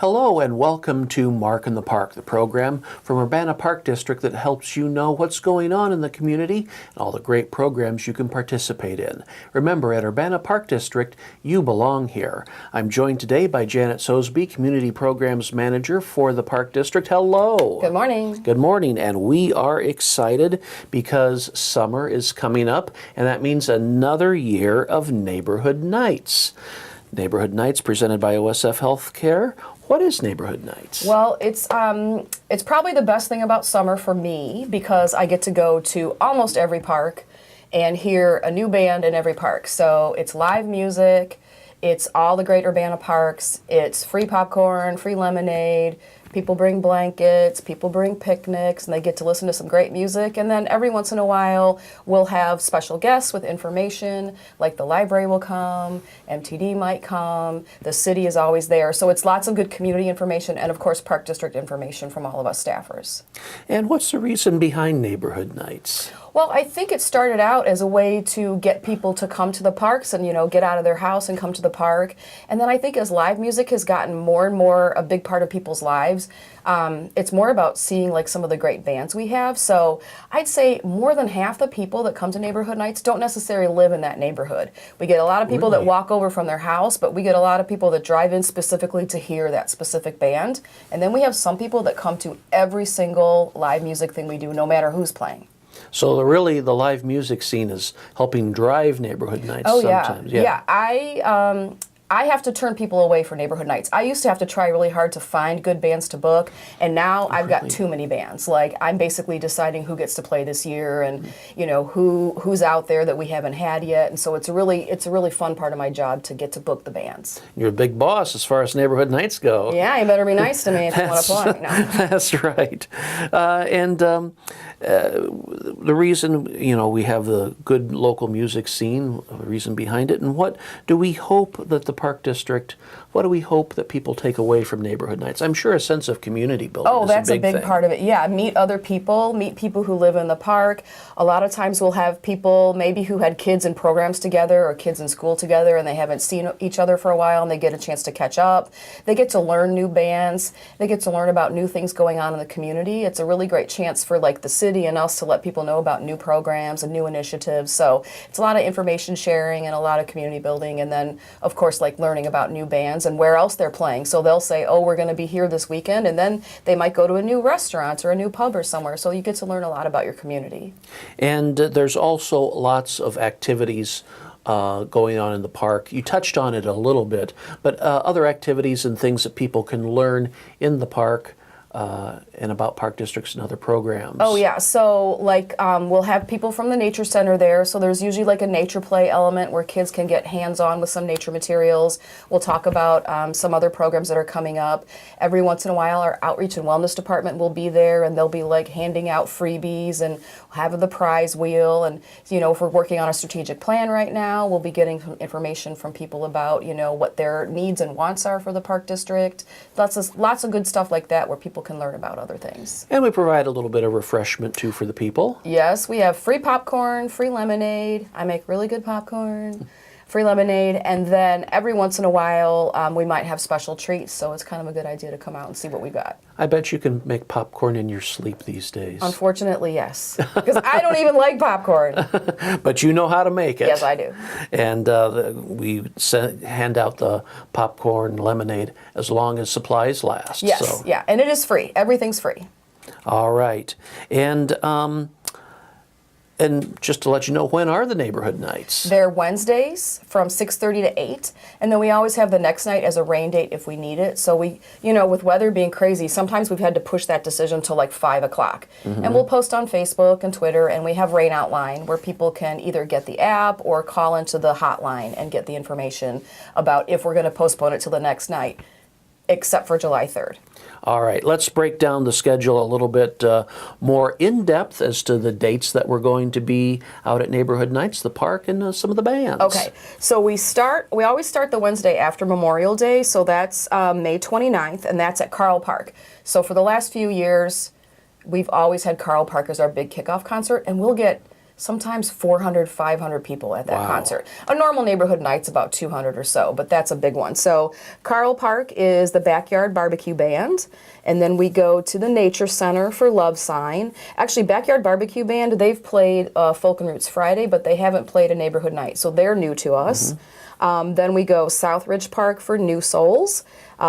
Hello and welcome to Mark in the Park, the program from Urbana Park District that helps you know what's going on in the community and all the great programs you can participate in. Remember, at Urbana Park District, you belong here. I'm joined today by Janet Soesbe, Community Programs Manager for the Park District. Hello. Good morning. Good morning, and we are excited because summer is coming up, and that means another year of Neighborhood Nights. Neighborhood Nights presented by OSF Healthcare. What is Neighborhood Nights? Well, it's probably the best thing about summer for me because I get to go to almost every park and hear a new band in every park. So it's live music, it's all the great Urbana parks, it's free popcorn, free lemonade, people bring blankets, people bring picnics, and they get to listen to some great music. And then every once in a while, we'll have special guests with information, like the library will come, MTD might come, the city is always there. So it's lots of good community information and, of course, Park District information from all of us staffers. And what's the reason behind Neighborhood Nights? Well, I think it started out as a way to get people to come to the parks and, get out of their house and come to the park. And then I think as live music has gotten more and more a big part of people's lives, it's more about seeing like some of the great bands we have. So I'd say more than half the people that come to Neighborhood Nights don't necessarily live in that neighborhood. We get a lot of people that walk over from their house, but we get a lot of people that drive in specifically to hear that specific band. And then we have some people that come to every single live music thing we do, no matter who's playing. So really the live music scene is helping drive Neighborhood Nights sometimes. Yeah. I have to turn people away for Neighborhood Nights. I used to have to try really hard to find good bands to book, and now I've got too many bands. Like, I'm basically deciding who gets to play this year and, who's out there that we haven't had yet. And so it's a really fun part of my job to get to book the bands. You're a big boss as far as Neighborhood Nights go. Yeah, you better be nice to me if you want to play. No. That's right. The reason, we have the good local music scene, the reason behind it, and what do we hope that the Park District, what do we hope that people take away from Neighborhood Nights? I'm sure a sense of community building is that's a big thing. Part of it. Yeah, meet other people, meet people who live in the park. A lot of times we'll have people maybe who had kids in programs together or kids in school together and they haven't seen each other for a while and they get a chance to catch up. They get to learn new bands. They get to learn about new things going on in the community. It's a really great chance for like the city and us to let people know about new programs and new initiatives. So it's a lot of information sharing and a lot of community building, and then of course like learning about new bands and where else they're playing. So they'll say, oh, we're going to be here this weekend, and then they might go to a new restaurant or a new pub or somewhere. So you get to learn a lot about your community. And there's also lots of activities going on in the park. You touched on it a little bit, but other activities and things that people can learn in the park and about park districts and other programs. Oh yeah, so like we'll have people from the nature center there, so there's usually like a nature play element where kids can get hands-on with some nature materials. We'll talk about some other programs that are coming up. Every once in a while our outreach and wellness department will be there, and they'll be like handing out freebies and having the prize wheel. And if we're working on a strategic plan right now, we'll be getting some information from people about what their needs and wants are for the park district. Lots of good stuff like that where people can learn about other things. And we provide a little bit of refreshment too for the people. Yes, we have free popcorn, free lemonade. I make really good popcorn. Free lemonade, and then every once in a while we might have special treats, so it's kind of a good idea to come out and see what we got. I bet you can make popcorn in your sleep these days. Unfortunately, yes, because I don't even like popcorn. But you know how to make it. Yes, I do. And we hand out the popcorn lemonade as long as supplies last. Yes, so. Yeah, and it is free. Everything's free. All right. And just to let you know, when are the Neighborhood Nights? They're Wednesdays from 6:30 to 8, and then we always have the next night as a rain date if we need it. So we, with weather being crazy, sometimes we've had to push that decision till like 5 o'clock. Mm-hmm. And we'll post on Facebook and Twitter, and we have Rainout line where people can either get the app or call into the hotline and get the information about if we're going to postpone it till the next night, except for July 3rd. All right, let's break down the schedule a little bit more in depth as to the dates that we're going to be out at Neighborhood Nights, the park, and some of the bands. Okay, so we always start the Wednesday after Memorial Day, so that's May 29th, and that's at Carl Park. So for the last few years, we've always had Carl Park as our big kickoff concert, and we'll get sometimes 400, 500 people at that Wow. concert. A normal neighborhood night's about 200 or so, but that's a big one. So Carl Park is the Backyard Barbecue Band, and then we go to the Nature Center for Love Sign. Actually, Backyard Barbecue Band, they've played Folk and Roots Friday, but they haven't played a neighborhood night, so they're new to us. Then we go Southridge Park for New Souls.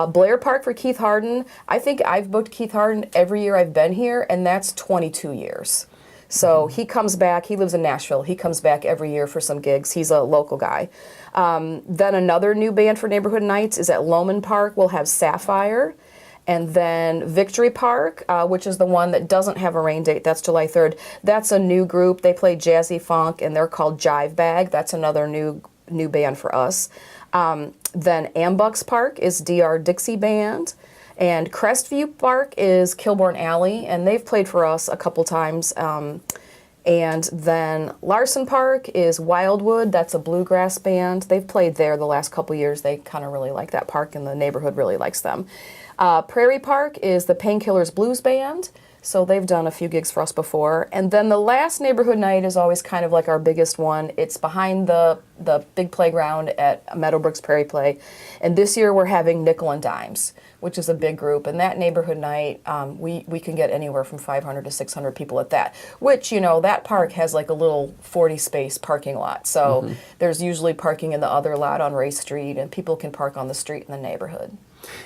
Blair Park for Keith Harden. I think I've booked Keith Harden every year I've been here, and that's 22 years. So he comes back. He lives in Nashville. He comes back every year for some gigs. He's a local guy. Then another new band for neighborhood nights is at Loman Park. We'll have Sapphire. And then Victory Park, which is the one that doesn't have a rain date. That's July 3rd. That's a new group. They play jazzy funk, and they're called Jive Bag. That's another new band for us. Then Ambucks Park is DR Dixie Band. And Crestview Park is Kilbourne Alley, and they've played for us a couple times. And then Larson Park is Wildwood. That's a bluegrass band. They've played there the last couple years. They kind of really like that park, and the neighborhood really likes them. Prairie Park is the Painkillers Blues Band. So they've done a few gigs for us before. And then the last neighborhood night is always kind of like our biggest one. It's behind the big playground at Meadowbrooks Prairie Play. And this year we're having Nickel and Dimes, which is a big group. And that neighborhood night, we can get anywhere from 500 to 600 people at that, which, you know, that park has like a little 40-space parking lot. So there's usually parking in the other lot on Ray Street, and people can park on the street in the neighborhood.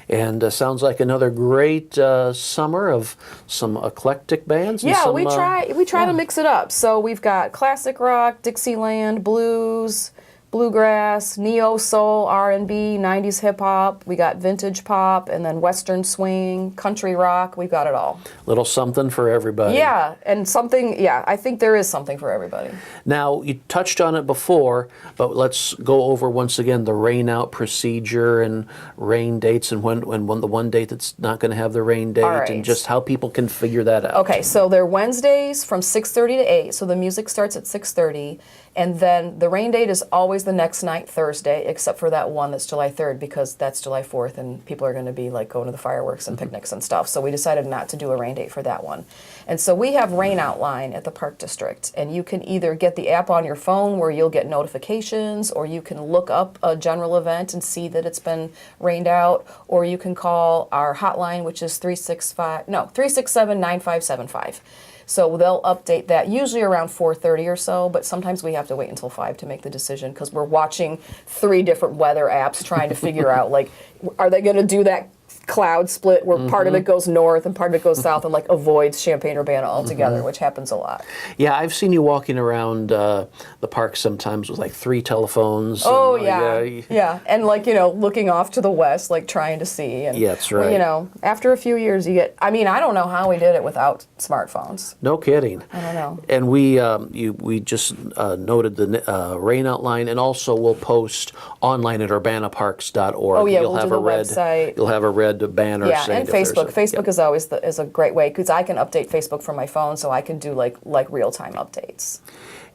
And sounds like another great summer of some eclectic bands. And Yeah, some, we try to mix it up. So we've got classic rock, Dixieland, blues, bluegrass, neo soul, R&B, 90s hip hop. We got vintage pop, and then western swing, country rock. We've got it all. Little something for everybody. Yeah, and something. Yeah, I think there is something for everybody. Now, you touched on it before, but let's go over once again the rain out procedure and rain dates, and when the one date that's not going to have the rain date, right. and just how people can figure that out. Okay, so they're Wednesdays from 6:30 to 8. So the music starts at 6:30. And then the rain date is always the next night, Thursday, except for that one that's July 3rd, because that's July 4th, and people are going to be like going to the fireworks and picnics and stuff. So we decided not to do a rain date for that one. And so we have rain outline at the Park District, and you can either get the app on your phone where you'll get notifications, or you can look up a general event and see that it's been rained out, or you can call our hotline, which is 367-9575. So they'll update that usually around 4:30 or so, but sometimes we have to wait until 5 to make the decision because we're watching 3 different weather apps trying to figure out, like, are they going to do that cloud split where part of it goes north and part of it goes south and like avoids Champaign-Urbana altogether, which happens a lot. Yeah, I've seen you walking around the park sometimes with like 3 telephones. Oh, and, yeah. And like, you know, looking off to the west, like trying to see. And, Yeah, that's right. You know, after a few years you get, I mean, I don't know how we did it without smartphones. No kidding. I don't know. And we just noted the rain outline, and also we'll post online at urbanaparks.org. Oh, yeah, You'll we'll have do a the red website. You'll have a red banner. Yeah, saying and that there's Facebook. a- Facebook yeah. is always is a great way because I can update Facebook from my phone, so I can do like real-time updates.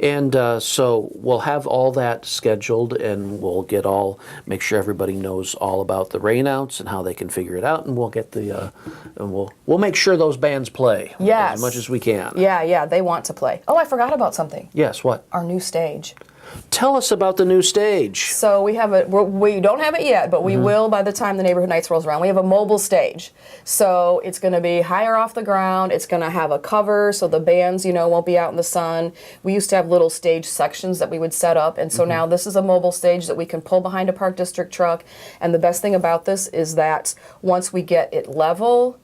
And so we'll have all that scheduled, and we'll make sure everybody knows all about the rainouts and how they can figure it out, and we'll get and we'll make sure those bands play Yes. as much as we can. Yeah, they want to play. Oh, I forgot about something. Yes, what? Our new stage. Tell us about the new stage. So we don't have it yet, but we will by the time the Neighborhood Nights rolls around. We have a mobile stage. So it's going to be higher off the ground. It's going to have a cover so the bands, won't be out in the sun. We used to have little stage sections that we would set up, and so now this is a mobile stage that we can pull behind a Park District truck. And the best thing about this is that once we get it level,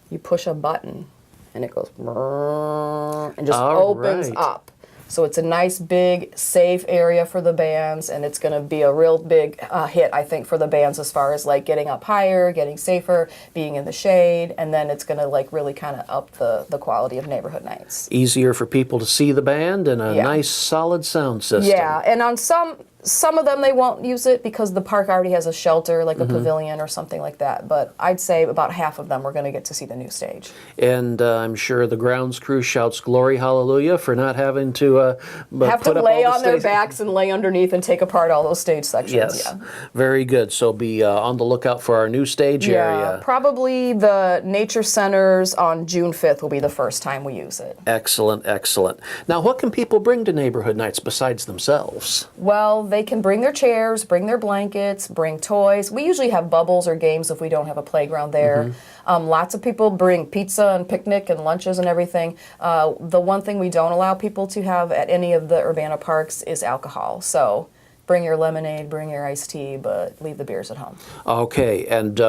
you push a button and it goes and just opens up. So it's a nice, big, safe area for the bands, and it's going to be a real big hit, I think, for the bands as far as like getting up higher, getting safer, being in the shade, and then it's going to like really kind of up the quality of Neighborhood Nights. Easier for people to see the band, and a nice, solid sound system. Yeah, and on some Some of them, they won't use it because the park already has a shelter, like a pavilion or something like that. But I'd say about half of them we're going to get to see the new stage. And I'm sure the grounds crew shouts glory hallelujah for not having to Have to lay on their backs and lay underneath and take apart all those stage sections. Yes, Yeah. very good. So be on the lookout for our new stage area. Probably the nature centers on June 5th will be the first time we use it. Excellent, excellent. Now, what can people bring to neighborhood nights besides themselves? Well, they can bring their chairs, bring their blankets, bring toys. We usually have bubbles or games if we don't have a playground there. Lots of people bring pizza and picnic and lunches and everything. The one thing we don't allow people to have at any of the Urbana parks is alcohol. So bring your lemonade, bring your iced tea, but leave the beers at home. Okay, and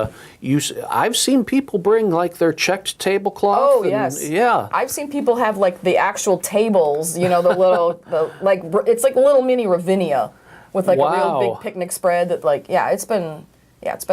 I've seen people bring like their checked tablecloth. Oh, and, yes. Yeah. I've seen people have like the actual tables, you know, the little, it's like a little mini Ravinia with like a real big picnic spread that like, it's been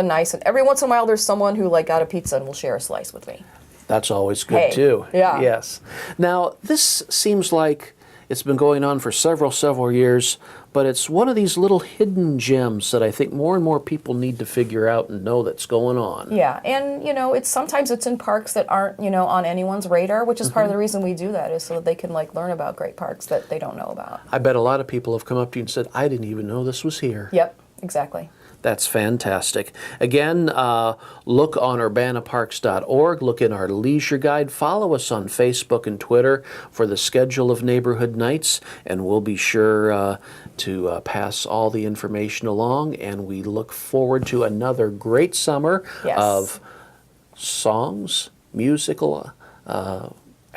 nice. And every once in a while there's someone who like got a pizza and will share a slice with me. That's always good too. Yeah. Yes. Now, this seems like it's been going on for several years, but it's one of these little hidden gems that I think more and more people need to figure out and know that's going on. Yeah, and you know, sometimes it's in parks that aren't, you know, on anyone's radar, which is part of the reason we do that, is so that they can like learn about great parks that they don't know about. I bet a lot of people have come up to you and said, I didn't even know this was here. Yep, exactly. That's fantastic. Again, look on urbanaparks.org, look in our leisure guide, follow us on Facebook and Twitter for the schedule of neighborhood nights, and we'll be sure to pass all the information along, and we look forward to another great summer of songs, musical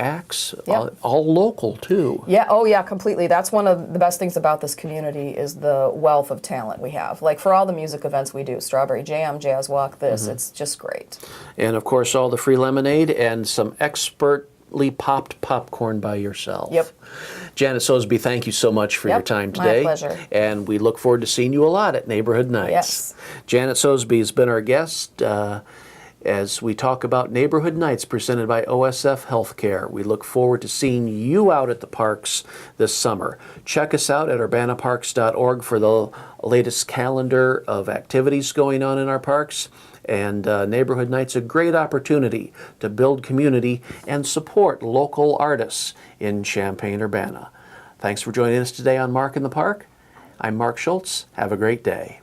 acts, all local too. Yeah, oh yeah, completely. That's one of the best things about this community is the wealth of talent we have. Like for all the music events we do, Strawberry Jam, Jazz Walk, it's just great. And of course all the free lemonade and some expertly popped popcorn by yourself. Yep. Janet Soesbe, thank you so much for your time today. My pleasure. And we look forward to seeing you a lot at Neighborhood Nights. Yes. Janet Soesbe has been our guest as we talk about Neighborhood Nights presented by OSF Healthcare. We look forward to seeing you out at the parks this summer. Check us out at urbanaparks.org for the latest calendar of activities going on in our parks. And Neighborhood Nights a great opportunity to build community and support local artists in Champaign-Urbana. Thanks for joining us today on Mark in the Park. I'm Mark Schultz. Have a great day.